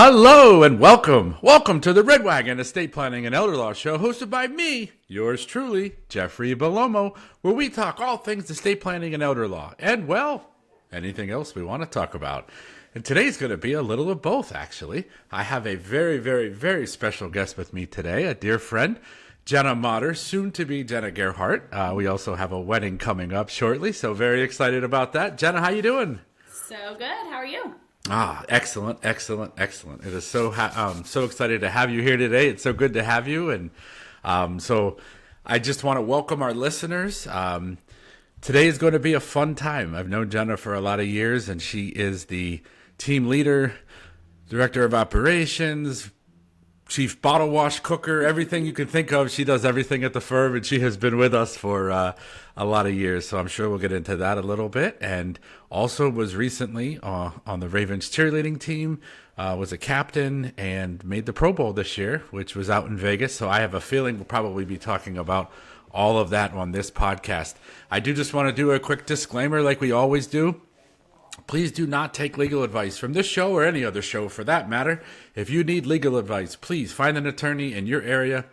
Hello and welcome. Welcome to the Red Wagon Estate Planning and Elder Law Show, hosted by me, yours truly, Jeffrey Bellomo, where we talk all things estate planning and elder law, and, well, anything else we want to talk about. And today's going to be a little of both, actually. I have a very, very, very special guest with me today, a dear friend, Jennah Motter, soon to be Jennah Gerhardt. We also have a wedding coming up shortly, so very excited about that. Jennah, how you doing? So good. How are you? Excellent. It is so excited to have you here today. It's so good to have you. And so I just want to welcome our listeners. Today is going to be a fun time. I've known Jennah for a lot of years, and she is the team leader, director of operations, chief bottle wash cooker, everything you can think of. She does everything at the firm, and she has been with us for a lot of years. So I'm sure we'll get into that a little bit. And also was recently on the Ravens cheerleading team, was a captain and made the Pro Bowl this year, which was out in Vegas. So I have a feeling we'll probably be talking about all of that on this podcast. I do just want to do a quick disclaimer like we always do. Please do not take legal advice from this show or any other show for that matter. If you need legal advice, please find an attorney in your area,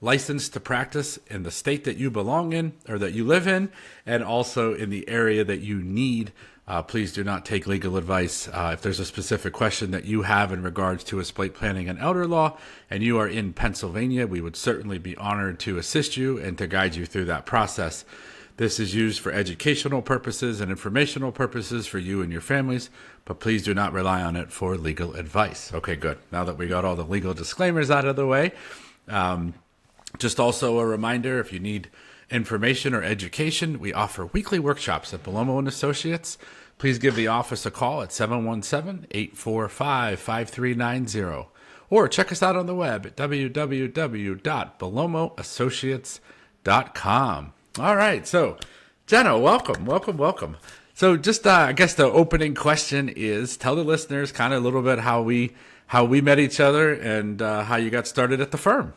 licensed to practice in the state that you belong in or that you live in, and also in the area that you need. Please do not take legal advice. If there's a specific question that you have in regards to estate planning and elder law, and you are in Pennsylvania, we would certainly be honored to assist you and to guide you through that process. This is used for educational purposes and informational purposes for you and your families, but please do not rely on it for legal advice. Okay, good. Now that we got all the legal disclaimers out of the way, just also a reminder, if you need information or education, we offer weekly workshops at Bellomo Associates. Please give the office a call at 717-845-5390 or check us out on the web at www.bellomoassociates.com. All right, so Jennah, welcome. So just I guess the opening question is, tell the listeners kind of a little bit how we met each other and how you got started at the firm.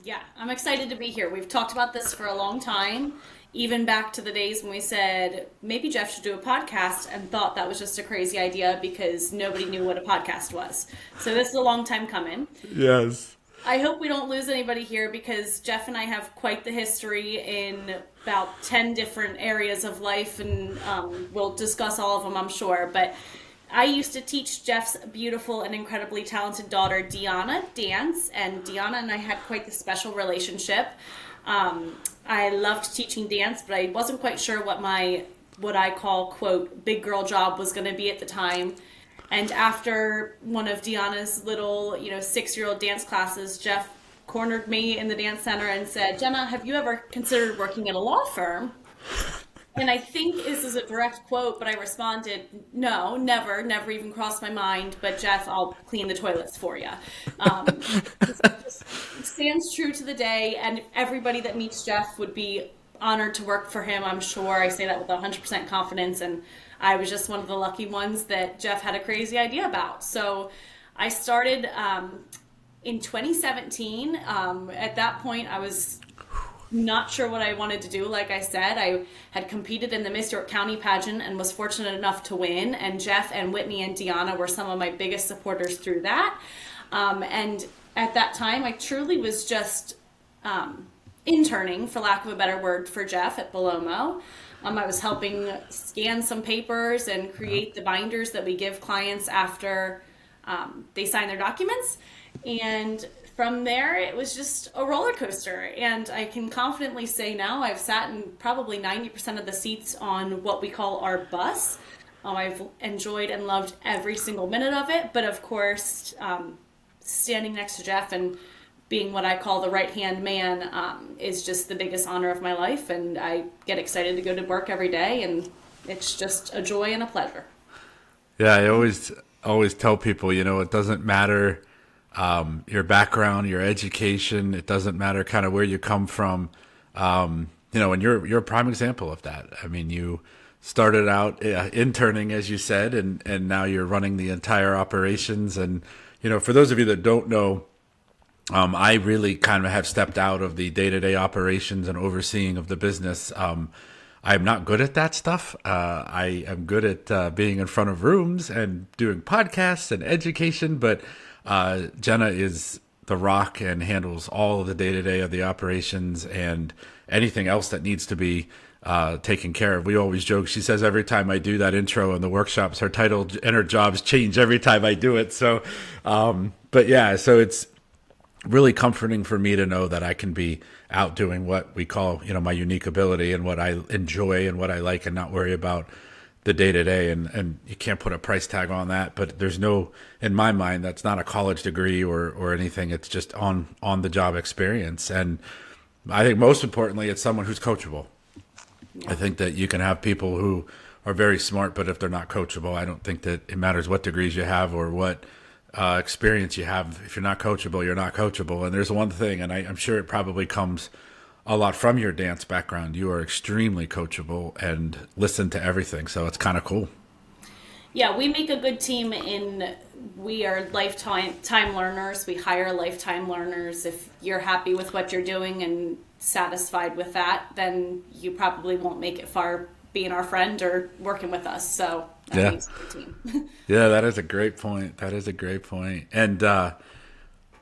Yeah, I'm excited to be here. We've talked about this for a long time, even back to the days when we said maybe Jeff should do a podcast and thought that was just a crazy idea because nobody knew what a podcast was. So this is a long time coming. Yes. I hope we don't lose anybody here because Jeff and I have quite the history in about 10 different areas of life, and we'll discuss all of them, I'm sure. But I used to teach Jeff's beautiful and incredibly talented daughter, Deanna, dance, and Deanna and I had quite the special relationship. I loved teaching dance, but I wasn't quite sure what I call, quote, big girl job was going to be at the time. And after one of Deanna's little, 6-year-old dance classes, Jeff cornered me in the dance center and said, Jennah, have you ever considered working at a law firm? And I think this is a direct quote, but I responded, no, never even crossed my mind. But Jeff, I'll clean the toilets for you. It stands true to the day, and everybody that meets Jeff would be honored to work for him, I'm sure. I say that with 100% confidence, and I was just one of the lucky ones that Jeff had a crazy idea about. So I started in 2017. At that point, I was not sure what I wanted to do. Like I said, I had competed in the Miss York County pageant and was fortunate enough to win. And Jeff and Whitney and Deanna were some of my biggest supporters through that. And at that time, I truly was just interning, for lack of a better word, for Jeff at Bellomo. I was helping scan some papers and create the binders that we give clients after they sign their documents. And from there, it was just a roller coaster. And I can confidently say now I've sat in probably 90% of the seats on what we call our bus. I've enjoyed and loved every single minute of it. But of course, standing next to Jeff and being what I call the right-hand man is just the biggest honor of my life, and I get excited to go to work every day, and it's just a joy and a pleasure. Yeah, I always tell people, it doesn't matter your background, your education. It doesn't matter kind of where you come from. And you're a prime example of that. I mean, you started out interning, as you said, and now you're running the entire operations. And, for those of you that don't know, I really kind of have stepped out of the day-to-day operations and overseeing of the business. I'm not good at that stuff. I am good at being in front of rooms and doing podcasts and education, but Jennah is the rock and handles all of the day-to-day of the operations and anything else that needs to be taken care of. We always joke. She says every time I do that intro in the workshops, her title and her jobs change every time I do it. So, but yeah, so it's really comforting for me to know that I can be out doing what we call, my unique ability and what I enjoy and what I like, and not worry about the day to day. And you can't put a price tag on that, but there's no, in my mind, that's not a college degree or anything. It's just on the job experience. And I think most importantly, it's someone who's coachable. Yeah. I think that you can have people who are very smart, but if they're not coachable, I don't think that it matters what degrees you have or what experience you have. If you're not coachable, you're not coachable. And there's one thing, and I'm sure it probably comes a lot from your dance background. You are extremely coachable and listen to everything. So it's kind of cool. Yeah, we make a good team we are lifetime learners. We hire lifetime learners. If you're happy with what you're doing and satisfied with that, then you probably won't make it far being our friend or working with us. So that makes a good team. Yeah, that is a great point. And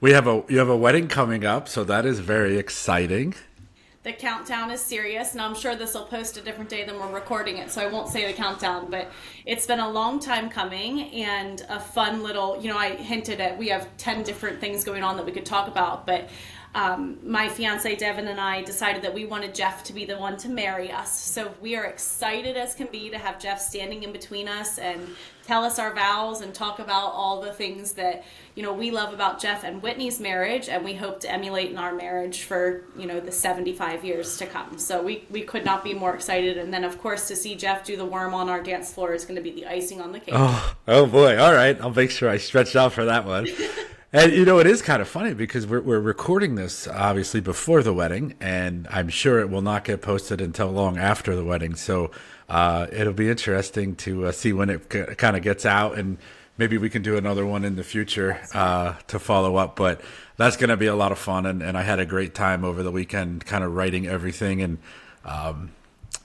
you have a wedding coming up, so that is very exciting. The countdown is serious, and I'm sure this will post a different day than we're recording it, so I won't say the countdown, but it's been a long time coming and a fun little, I hinted at we have 10 different things going on that we could talk about, but my fiance Devin and I decided that we wanted Jeff to be the one to marry us. So we are excited as can be to have Jeff standing in between us and tell us our vows and talk about all the things that, we love about Jeff and Whitney's marriage, and we hope to emulate in our marriage for, the 75 years to come. So we could not be more excited. And then, of course, to see Jeff do the worm on our dance floor is going to be the icing on the cake. Oh boy. All right. I'll make sure I stretch out for that one. And, it is kind of funny because we're recording this, obviously, before the wedding, and I'm sure it will not get posted until long after the wedding. So it'll be interesting to see when it kind of gets out, and maybe we can do another one in the future to follow up. But that's going to be a lot of fun, and I had a great time over the weekend kind of writing everything, and,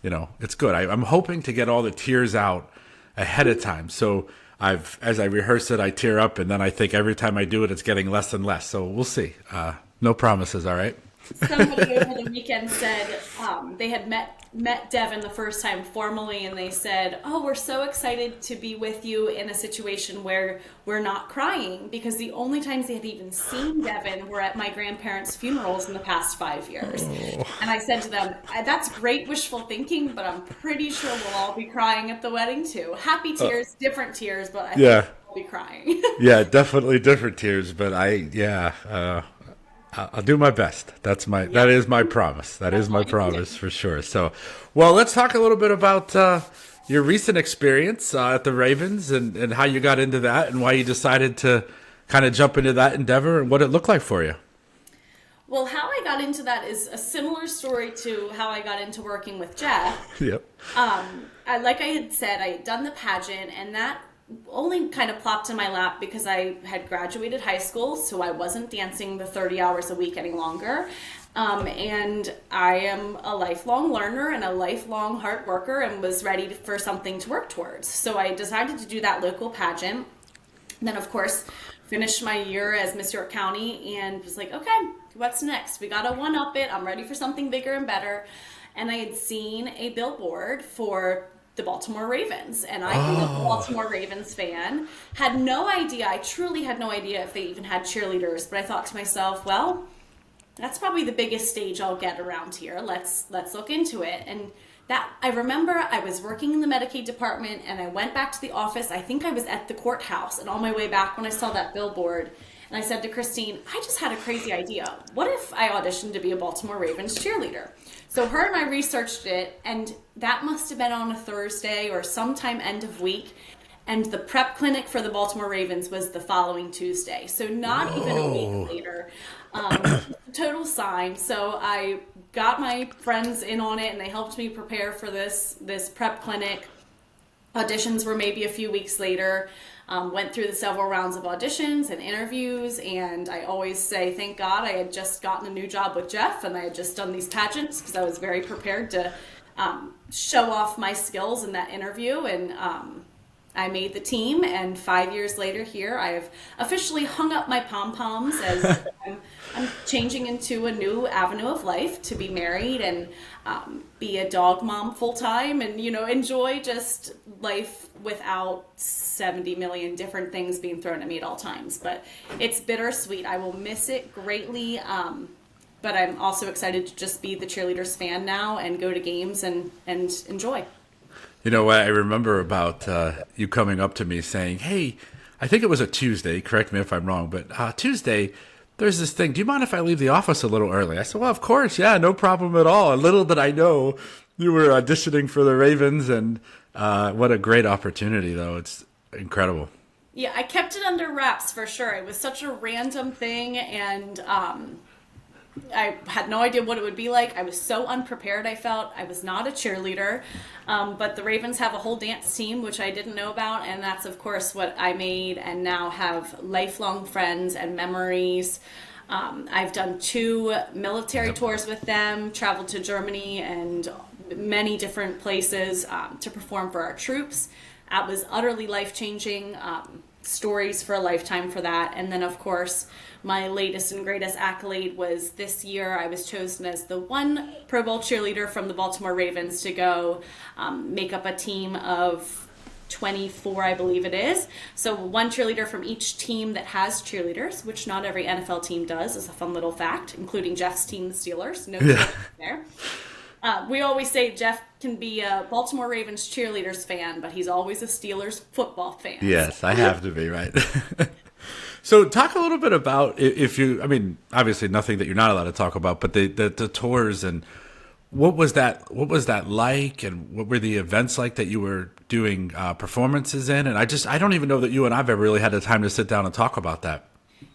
it's good. I'm hoping to get all the tears out ahead of time. So as I rehearse it, I tear up, and then I think every time I do it, it's getting less and less. So we'll see. No promises, all right? Somebody over the weekend said they had met Devin the first time formally, and they said, we're so excited to be with you in a situation where we're not crying, because the only times they had even seen Devin were at my grandparents' funerals in the past 5 years. And I said to them, that's great wishful thinking, but I'm pretty sure we'll all be crying at the wedding too. Happy tears, different tears, but I think we'll be crying. Yeah, definitely different tears, but I'll do my best. That is my promise. That is my promise for sure. So, well, let's talk a little bit about your recent experience at the Ravens and how you got into that and why you decided to kind of jump into that endeavor and what it looked like for you. Well, how I got into that is a similar story to how I got into working with Jeff. Yep. Like I had said, I had done the pageant, and that only kind of plopped in my lap because I had graduated high school, so I wasn't dancing the 30 hours a week any longer. And I am a lifelong learner and a lifelong hard worker and was ready for something to work towards. So I decided to do that local pageant. And then, of course, finished my year as Miss York County and was like, okay, what's next? We got to one-up it. I'm ready for something bigger and better. And I had seen a billboard for the Baltimore Ravens, and I grew up a Baltimore Ravens fan. Had no idea, I truly had no idea if they even had cheerleaders, but I thought to myself, well, that's probably the biggest stage I'll get around here. Let's look into it. And that, I remember I was working in the Medicaid department, and I went back to the office. I think I was at the courthouse, and on my way back when I saw that billboard, and I said to Christine, I just had a crazy idea. What if I auditioned to be a Baltimore Ravens cheerleader? So her and I researched it, and that must have been on a Thursday or sometime end of week. And the prep clinic for the Baltimore Ravens was the following Tuesday. So not even a week later. Total sign. So I got my friends in on it, and they helped me prepare for this prep clinic. Auditions were maybe a few weeks later. Went through the several rounds of auditions and interviews, and I always say, thank God I had just gotten a new job with Jeff, and I had just done these pageants because I was very prepared to show off my skills in that interview, and I made the team, and 5 years later here, I have officially hung up my pom-poms as I'm changing into a new avenue of life to be married and be a dog mom full-time and, enjoy just life without 70 million different things being thrown at me at all times. But it's bittersweet. I will miss it greatly. But I'm also excited to just be the Cheerleaders fan now and go to games and enjoy. You know what I remember about you coming up to me saying, hey, I think it was a Tuesday, correct me if I'm wrong, but Tuesday, there's this thing. Do you mind if I leave the office a little early? I said, well, of course. Yeah, no problem at all. And little did I know you were auditioning for the Ravens, and what a great opportunity, though. It's incredible. Yeah, I kept it under wraps for sure. It was such a random thing, and I had no idea what it would be like. I was so unprepared, I felt. I was not a cheerleader, but the Ravens have a whole dance team, which I didn't know about, and that's, of course, what I made and now have lifelong friends and memories. I've done 2 military tours with them, traveled to Germany and many different places to perform for our troops. That was utterly life-changing. Stories for a lifetime for that. And then, of course, my latest and greatest accolade was this year I was chosen as the one Pro Bowl cheerleader from the Baltimore Ravens to go make up a team of 24, I believe it is. So one cheerleader from each team that has cheerleaders, which not every NFL team does, is a fun little fact, including Jeff's team, the Steelers. No cheerleaders there. We always say Jeff can be a Baltimore Ravens cheerleaders fan, but he's always a Steelers football fan. Yes, I have to be, right? So talk a little bit about obviously nothing that you're not allowed to talk about, but the tours, and what was that like, and what were the events like that you were doing performances in? And I don't even know that you and I've ever really had the time to sit down and talk about that.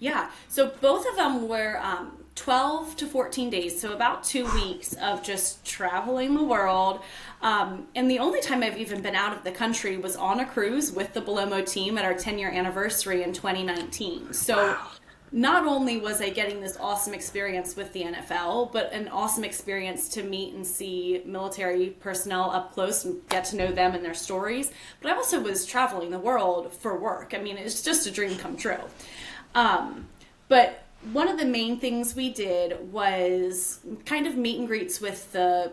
Yeah, so both of them were 12 to 14 days, so about 2 weeks of just traveling the world. And the only time I've even been out of the country was on a cruise with the Bellomo team at our 10-year anniversary in 2019. So not only was I getting this awesome experience with the NFL, but an awesome experience to meet and see military personnel up close and get to know them and their stories. But I also was traveling the world for work. I mean, it's just a dream come true. But one of the main things we did was kind of meet and greets with the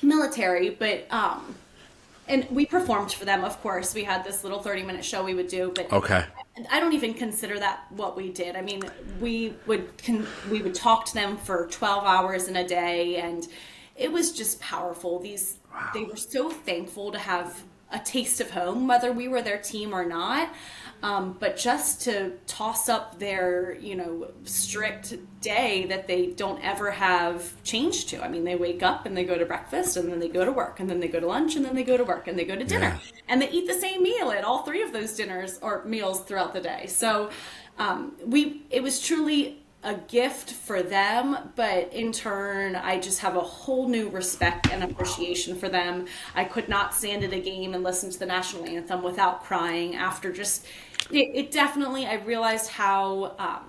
military, but and we performed for them, of course. We had this little 30-minute show we would do, but okay. I don't even consider that what we did. I mean, we would talk to them for 12 hours in a day, and it was just powerful. They were so thankful to have a taste of home, whether we were their team or not. But just to toss up their, strict day that they don't ever have change to. I mean, they wake up and they go to breakfast, and then they go to work, and then they go to lunch, and then they go to work, and they go to dinner. Yeah. And they eat the same meal at all 3 of those dinners or meals throughout the day. So it was truly a gift for them, but in turn, I just have a whole new respect and appreciation for them. I could not stand at a game and listen to the national anthem without crying after just... It definitely, I realized how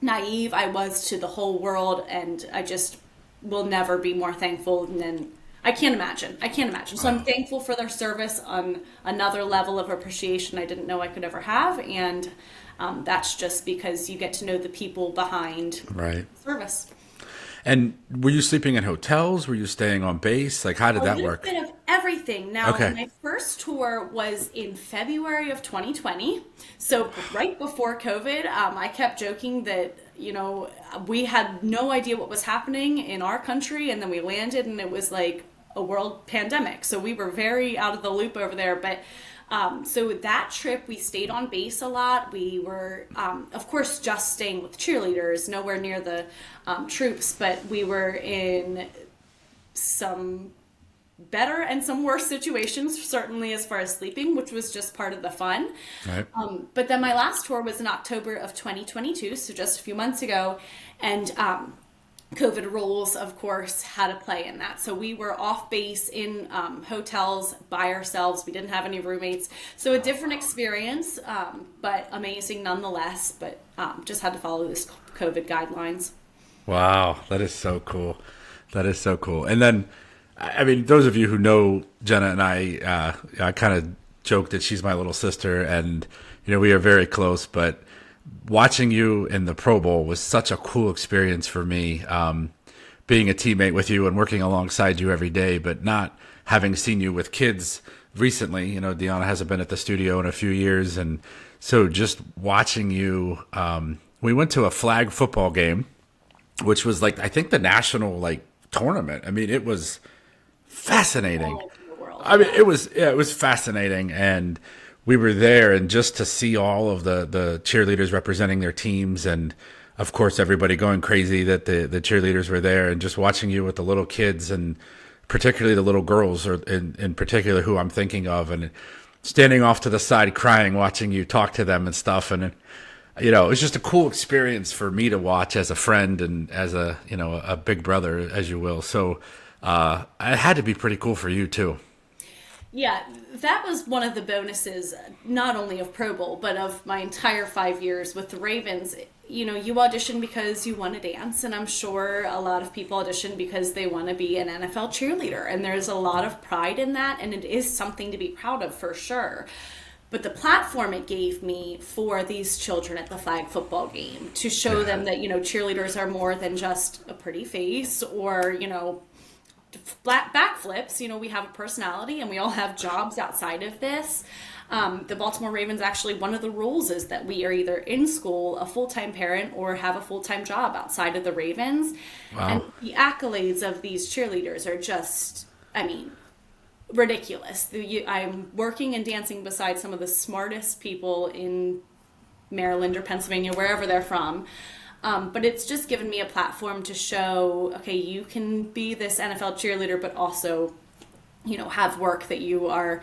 naive I was to the whole world, and I just will never be more thankful than I can't imagine. So I'm thankful for their service on another level of appreciation I didn't know I could ever have, and that's just because you get to know the people behind service. And were you sleeping in hotels? Were you staying on base? Like, how did that work? A little bit of everything. Now, my first tour was in February of 2020. So right before COVID, I kept joking that, we had no idea what was happening in our country. And then we landed and it was like a world pandemic. So we were very out of the loop over there. But so that trip, we stayed on base a lot. We were, of course, just staying with cheerleaders, nowhere near the troops, but we were in some better and some worse situations, certainly as far as sleeping, which was just part of the fun. Right. But then my last tour was in October of 2022, so just a few months ago, and COVID rules, of course, had a play in that. So we were off base in hotels by ourselves. We didn't have any roommates. So a different experience, but amazing nonetheless. But just had to follow this COVID guidelines. Wow, that is so cool. That is so cool. And then, I mean, those of you who know Jennah and I kind of joke that she's my little sister, and we are very close. But watching you in the Pro Bowl was such a cool experience for me. Being a teammate with you and working alongside you every day, but not having seen you with kids recently. Deanna hasn't been at the studio in a few years, and so just watching you. We went to a flag football game, which was I think the national tournament. I mean, it was fascinating. All over the world. I mean, it was fascinating, and we were there, and just to see all of the cheerleaders representing their teams, and of course everybody going crazy that the cheerleaders were there, and just watching you with the little kids, and particularly the little girls, or in particular who I'm thinking of, and standing off to the side crying, watching you talk to them and stuff, and it was just a cool experience for me to watch as a friend and as a big brother, as you will. So it had to be pretty cool for you too. Yeah, that was one of the bonuses, not only of Pro Bowl, but of my entire 5 years with the Ravens. You audition because you want to dance, and I'm sure a lot of people audition because they want to be an NFL cheerleader, and there's a lot of pride in that, and it is something to be proud of for sure. But the platform it gave me for these children at the flag football game to show them that, cheerleaders are more than just a pretty face or, flat backflips. We have a personality and we all have jobs outside of this. The Baltimore Ravens, actually, one of the rules is that we are either in school, a full-time parent, or have a full-time job outside of the Ravens. Wow. And the accolades of these cheerleaders are just, ridiculous. I'm working and dancing beside some of the smartest people in Maryland or Pennsylvania, wherever they're from. But it's just given me a platform to show, okay, you can be this NFL cheerleader, but also, have work that you are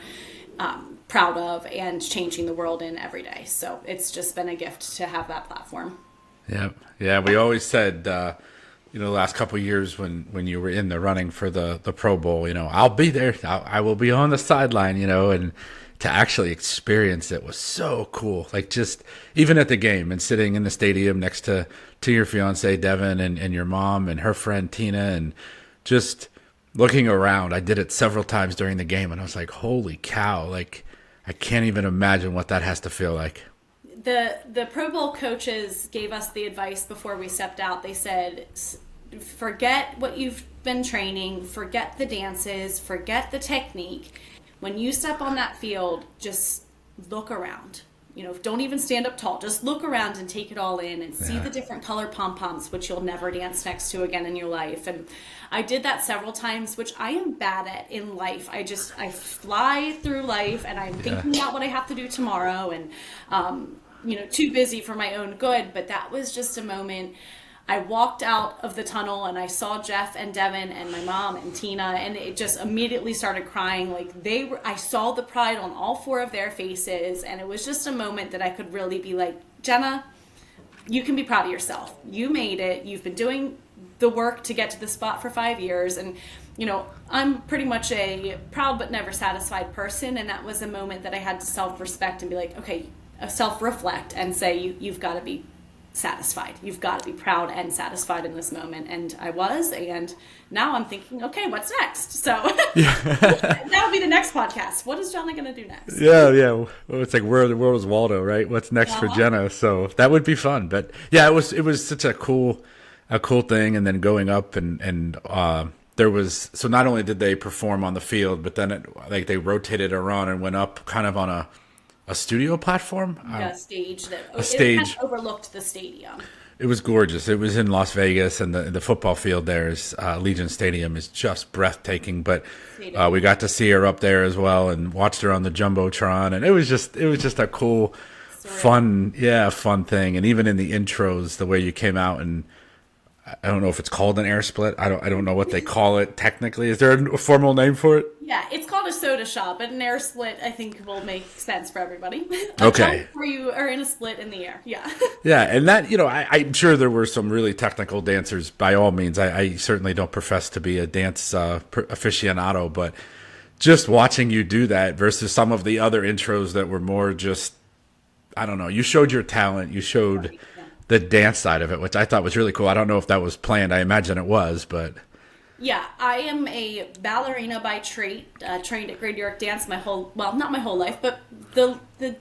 proud of and changing the world in every day. So it's just been a gift to have that platform. Yeah. We always said, the last couple of years when you were in the running for the Pro Bowl, I'll be there. I will be on the sideline, and to actually experience it was so cool. Just even at the game and sitting in the stadium next to your fiance, Devin, and your mom and her friend, Tina, and just looking around. I did it several times during the game, and I was like, holy cow. I can't even imagine what that has to feel like. The Pro Bowl coaches gave us the advice before we stepped out. They said, forget what you've been training, forget the dances, forget the technique. When you step on that field, just look around. Don't even stand up tall. Just look around and take it all in and see the different color pom-poms, which you'll never dance next to again in your life. And I did that several times, which I am bad at in life. I fly through life, and I'm thinking about what I have to do tomorrow, and too busy for my own good. But that was just a moment. I walked out of the tunnel and I saw Jeff and Devin and my mom and Tina, and it just immediately started crying. I saw the pride on all four of their faces, and it was just a moment that I could really be like, Jennah, you can be proud of yourself. You made it. You've been doing the work to get to the spot for 5 years. And, I'm pretty much a proud but never satisfied person. And that was a moment that I had to self-respect and be like, okay, self-reflect and say, you've got to be satisfied. You've got to be proud and satisfied in this moment. And I was, and now I'm thinking, okay, what's next? So that would be the next podcast. What is Jennah going to do next? Yeah. Well, it's like, where was Waldo, right? What's next for Jennah? So that would be fun. But yeah, it was such a cool thing. And then going up and there was, so not only did they perform on the field, but then they rotated around and went up kind of on a studio platform? A stage that stage. It kind of overlooked the stadium. It was gorgeous. It was in Las Vegas, and the football field there is Legion Stadium is just breathtaking. But we got to see her up there as well, and watched her on the jumbotron, and it was just a cool, fun thing. And even in the intros, the way you came out, and I don't know if it's called an air split. I don't know what they call it technically. Is there a formal name for it? Yeah, it's called a soda shot, but an air split I think will make sense for everybody. Okay. Where you are in a split in the air. Yeah. Yeah, and that, I'm sure there were some really technical dancers. By all means, I certainly don't profess to be a dance aficionado, but just watching you do that versus some of the other intros that were more just, I don't know, you showed your talent, you showed the dance side of it, which I thought was really cool. I don't know if that was planned. I imagine it was, but Yeah, I am a ballerina by trade, trained at Great New York Dance not my whole life, but the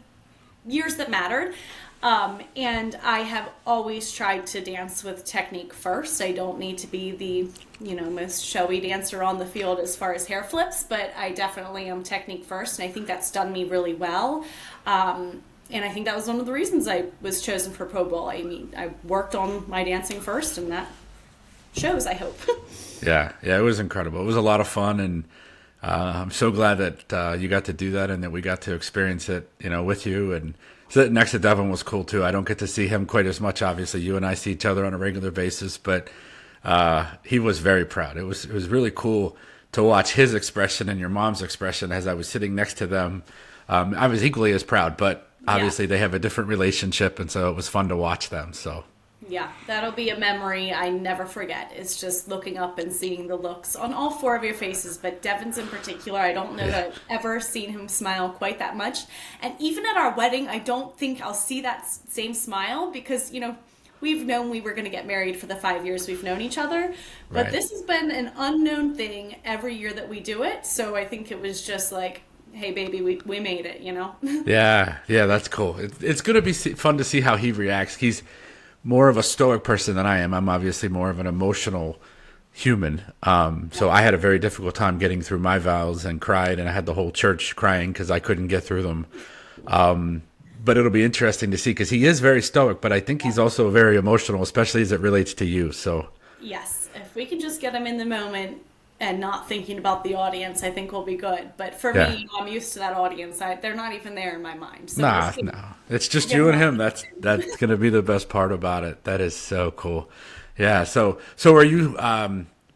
years that mattered. And I have always tried to dance with technique first. I don't need to be the, most showy dancer on the field as far as hair flips, but I definitely am technique first, and I think that's done me really well. And I think that was one of the reasons I was chosen for Pro Bowl. I mean, I worked on my dancing first, and that shows, I hope. Yeah, it was incredible. It was a lot of fun, and I'm so glad that you got to do that and that we got to experience it, with you. And sitting next to Devin was cool too. I don't get to see him quite as much. Obviously, you and I see each other on a regular basis, but he was very proud. It was really cool to watch his expression and your mom's expression as I was sitting next to them. I was equally as proud, but obviously they have a different relationship, and so it was fun to watch them. So. Yeah, that'll be a memory I never forget. It's just looking up and seeing the looks on all four of your faces, but Devin's in particular, I don't know that I've ever seen him smile quite that much. And even at our wedding, I don't think I'll see that same smile because, we've known we were going to get married for the 5 years we've known each other. But Right. this has been an unknown thing every year that we do it. So I think it was just like, hey, baby, we made it, Yeah, that's cool. It's going to be fun to see how he reacts. He's more of a stoic person than I am. I'm obviously more of an emotional human. So I had a very difficult time getting through my vows and cried, and I had the whole church crying because I couldn't get through them. But it'll be interesting to see because he is very stoic, but I think he's also very emotional, especially as it relates to you. So yes, if we can just get him in the moment and not thinking about the audience, I think we'll be good. But for me, I'm used to that audience. They're not even there in my mind. So no, it's just you and him. That's going to be the best part about it. That is so cool. Yeah. So are you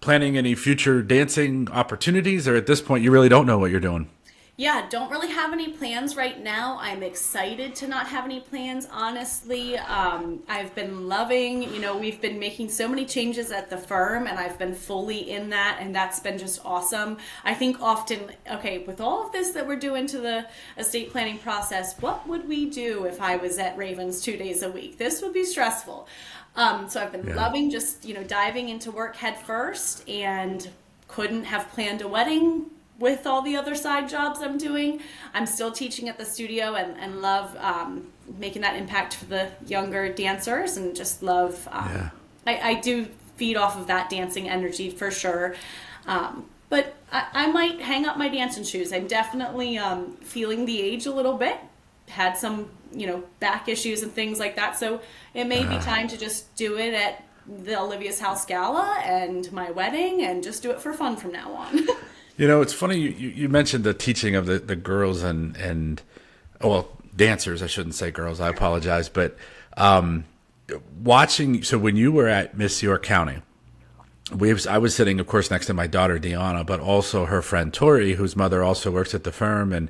planning any future dancing opportunities, or at this point you really don't know what you're doing? Yeah, don't really have any plans right now. I'm excited to not have any plans, honestly. I've been loving, we've been making so many changes at the firm, and I've been fully in that, and that's been just awesome. I think often, okay, with all of this that we're doing to the estate planning process, what would we do if I was at Ravens 2 days a week? This would be stressful. So I've been loving just, diving into work head first, and couldn't have planned a wedding with all the other side jobs I'm doing. I'm still teaching at the studio and love making that impact for the younger dancers, and just love, I do feed off of that dancing energy for sure. But I might hang up my dancing shoes. I'm definitely feeling the age a little bit. Had some, back issues and things like that. So it may be time to just do it at the Olivia's House Gala and my wedding, and just do it for fun from now on. It's funny you mentioned the teaching of the girls and dancers. I shouldn't say girls. I apologize. But watching, so when you were at Miss York County, I was sitting, of course, next to my daughter, Deanna, but also her friend, Tori, whose mother also works at the firm and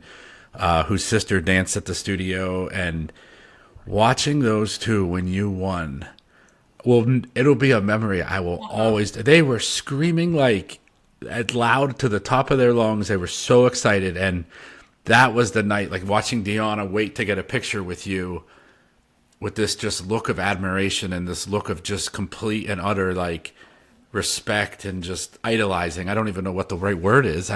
whose sister danced at the studio. And watching those two when you won, well, it'll be a memory I will always. They were screaming like loud to the top of their lungs. They were so excited, and that was the night, like watching Deanna wait to get a picture with you with this just look of admiration and this look of just complete and utter like respect and just idolizing. I don't even know what the right word is.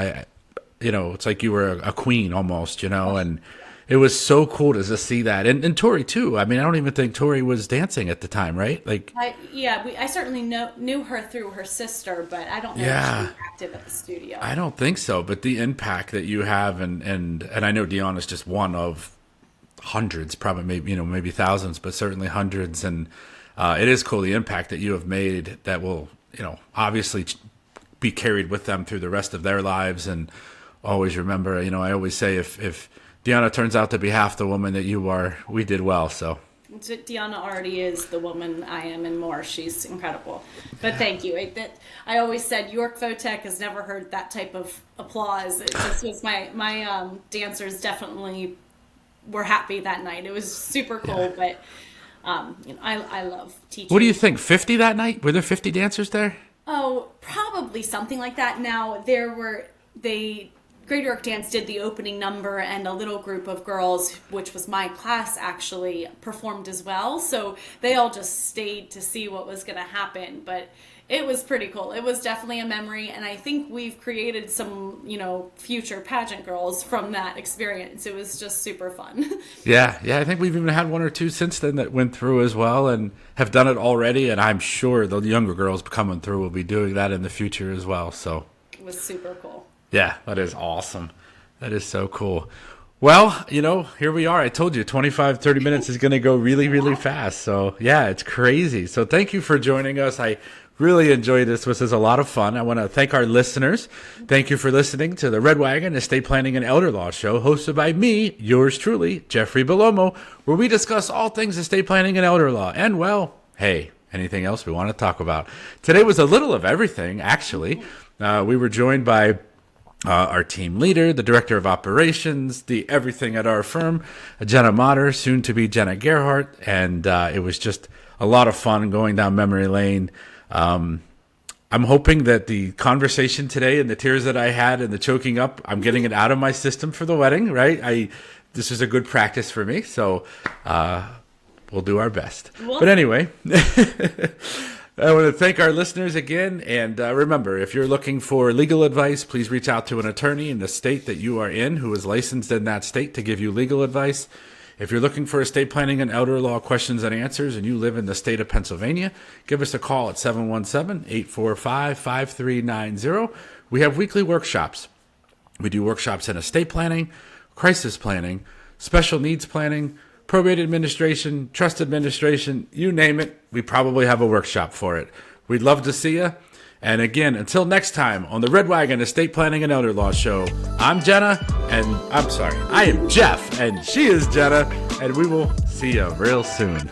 It's like you were a queen almost, and it was so cool to just see that. And Tori too. I mean, I don't even think Tori was dancing at the time, right? Like, I certainly knew her through her sister, but I don't know if she was active at the studio. I don't think so. But the impact that you have, and I know Deanna's just one of hundreds, probably maybe thousands, but certainly hundreds. And it is cool, the impact that you have made that will, obviously be carried with them through the rest of their lives. And always remember, I always say if Deanna turns out to be half the woman that you are, we did well. So Deanna already is the woman I am and more. She's incredible. But thank you. I always said York Votech has never heard that type of applause. It just was my dancers definitely were happy that night. It was super cool, but I love teaching. What do you think? 50 that night? Were there 50 dancers there? Oh, probably something like that. Now they Great York Dance did the opening number, and a little group of girls, which was my class actually, performed as well. So they all just stayed to see what was going to happen. But it was pretty cool. It was definitely a memory, and I think we've created some, future pageant girls from that experience. It was just super fun. Yeah, I think we've even had one or two since then that went through as well and have done it already, and I'm sure the younger girls coming through will be doing that in the future as well. So it was super cool. Yeah, that is awesome. That is so cool. Well, here we are. I told you 25, 30 minutes is going to go really, really fast. So, yeah, it's crazy. So thank you for joining us. I really enjoyed this. This was a lot of fun. I want to thank our listeners. Thank you for listening to the Red Wagon Estate Planning and Elder Law Show, hosted by me, yours truly, Jeffrey Bellomo, where we discuss all things estate planning and elder law. And, well, hey, anything else we want to talk about. Today was a little of everything, actually. We were joined by our team leader, the director of operations, the everything at our firm, Jennah Motter, soon to be Jenna Gerhardt, and it was just a lot of fun going down memory lane. I'm hoping that the conversation today and the tears that I had and the choking up, I'm getting it out of my system for the wedding, right? This is a good practice for me, so we'll do our best. But anyway, I want to thank our listeners again, and remember, if you're looking for legal advice, please reach out to an attorney in the state that you are in who is licensed in that state to give you legal advice. If you're looking for estate planning and elder law questions and answers and you live in the state of Pennsylvania, give us a call at 717-845-5390. We have weekly workshops. We do workshops in estate planning, crisis planning, special needs planning, probate administration, trust administration, you name it, we probably have a workshop for it. We'd love to see you. And again, until next time on the Red Wagon Estate Planning and Elder Law Show, I am Jeff, and she is Jennah, and we will see you real soon.